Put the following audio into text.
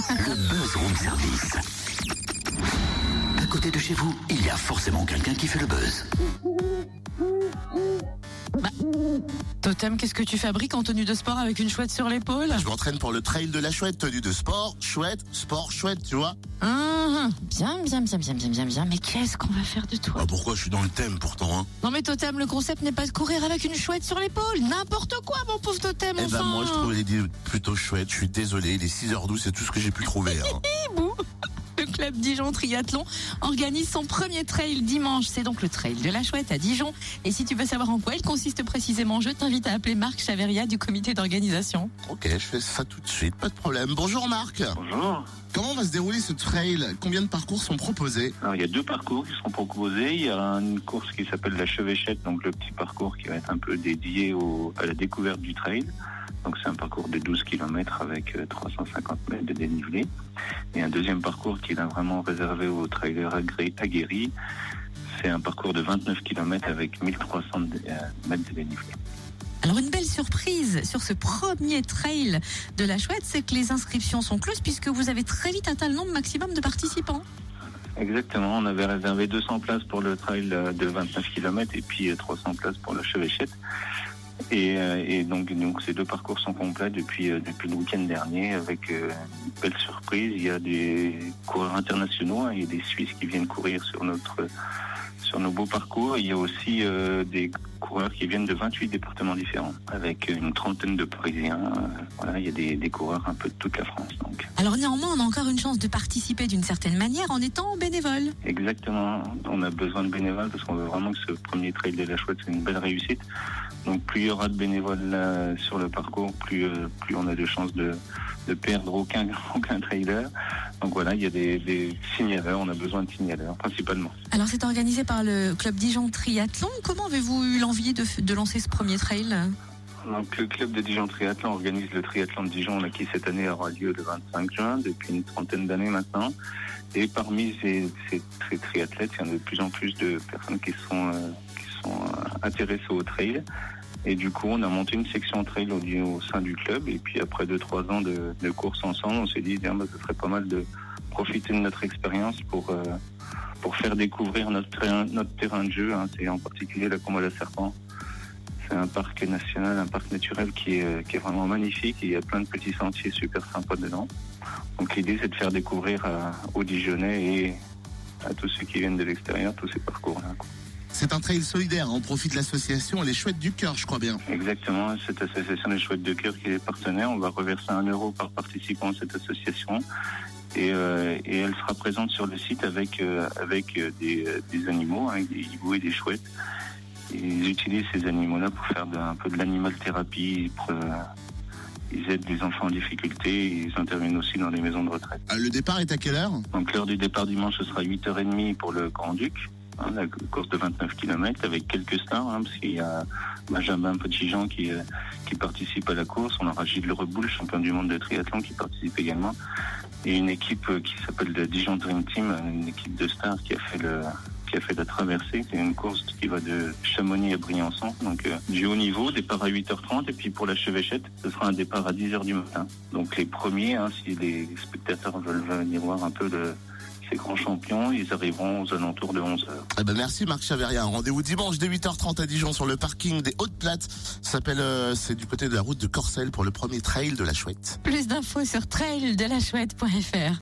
Le Buzz Room Service. À côté de chez vous, il y a forcément quelqu'un qui fait le buzz. Totem, qu'est-ce que tu fabriques en tenue de sport avec une chouette sur l'épaule? Je m'entraîne pour le trail de la chouette, tenue de sport, chouette, tu vois. Bien. Mais qu'est-ce qu'on va faire de toi? Ah, pourquoi je suis dans le thème pourtant, hein? Non mais Totem, le concept n'est pas de courir avec une chouette sur l'épaule. N'importe quoi, mon pauvre Totem, Eh enfin. ben moi je trouve l'idée plutôt chouette, je suis désolé, il est 6h12, c'est tout ce que j'ai pu trouver. Hein. Le club Dijon Triathlon organise son premier trail dimanche. C'est donc le trail de la chouette à Dijon. Et si tu veux savoir en quoi il consiste précisément, je t'invite à appeler Marc Chaveria du comité d'organisation. Ok, je fais ça tout de suite, pas de problème. Bonjour Marc. Bonjour. Comment va se dérouler ce trail? Combien de parcours sont proposés? Alors, il y a 2 parcours qui seront proposés. Il y a une course qui s'appelle la Chevêchette, donc le petit parcours qui va être un peu dédié à la découverte du trail. Donc c'est un parcours de 12 km avec 350 mètres de dénivelé. Et un deuxième parcours qui est là vraiment réservé aux trailers aguerris. C'est un parcours de 29 km avec 1300 mètres de dénivelé. Alors une belle surprise sur ce premier trail de la chouette, c'est que les inscriptions sont closes puisque vous avez très vite atteint le nombre maximum de participants. Exactement, on avait réservé 200 places pour le trail de 29 km et puis 300 places pour la Chevêchette. Et donc ces 2 parcours sont complets depuis le week-end dernier avec une belle surprise. Il y a des coureurs internationaux, il y a des Suisses qui viennent courir sur nos beaux parcours. Il y a aussi des coureurs qui viennent de 28 départements différents avec une trentaine de Parisiens. Voilà, il y a des coureurs un peu de toute la France. Donc. Alors néanmoins, on a encore une chance de participer d'une certaine manière en étant bénévole. Exactement, on a besoin de bénévoles parce qu'on veut vraiment que ce premier trail de la chouette soit une belle réussite. Donc plus il y aura de bénévoles sur le parcours, plus on a de chances de perdre aucun trailer. Donc voilà, il y a des signaleurs, on a besoin de signaleurs principalement. Alors c'est organisé par le club Dijon Triathlon. Comment avez-vous eu l'envie de lancer ce premier trail? Donc le club de Dijon Triathlon organise le triathlon de Dijon là, qui cette année aura lieu le 25 juin, depuis une trentaine d'années maintenant. Et parmi ces triathlètes, il y en a de plus en plus de personnes qui sont intéressées au trail. Et du coup, on a monté une section trail au sein du club. Et puis après 2-3 ans de course ensemble, on s'est dit, ce serait pas mal de profiter de notre expérience pour faire découvrir notre terrain de jeu. Hein. C'est en particulier la Combe à la Serpent. C'est un parc national, un parc naturel qui est vraiment magnifique. Et il y a plein de petits sentiers super sympas dedans. Donc l'idée, c'est de faire découvrir aux Dijonnais et à tous ceux qui viennent de l'extérieur tous ces parcours-là. C'est un trail solidaire, on profite de l'association Les Chouettes du Cœur, je crois bien. Exactement, cette association Les Chouettes du Cœur qui est partenaire, on va reverser 1 euro par participant à cette association et elle sera présente sur le site avec des animaux, avec des hiboux et des chouettes. Et ils utilisent ces animaux-là pour faire un peu de l'animal thérapie, ils aident les enfants en difficulté et ils interviennent aussi dans les maisons de retraite. Le départ est à quelle heure? Donc l'heure du départ dimanche, ce sera 8h30 pour le Grand-Duc. La course de 29 km avec quelques stars, parce qu'il y a Benjamin Petit-Jean qui participe à la course. On aura Gilles Reboul, champion du monde de triathlon, qui participe également. Et une équipe qui s'appelle le Dijon Dream Team, une équipe de stars qui a fait la traversée. C'est une course qui va de Chamonix à Briançon, donc du haut niveau, départ à 8h30. Et puis pour la Chevêchette, ce sera un départ à 10h du matin. Donc les premiers, si les spectateurs veulent venir voir un peu ces grands champions, ils arriveront aux alentours de 11h. Merci Marc Chaveria. Rendez-vous dimanche dès 8h30 à Dijon sur le parking des Hautes-Plattes. C'est du côté de la route de Corcelles pour le premier trail de la chouette. Plus d'infos sur traildelaChouette.fr.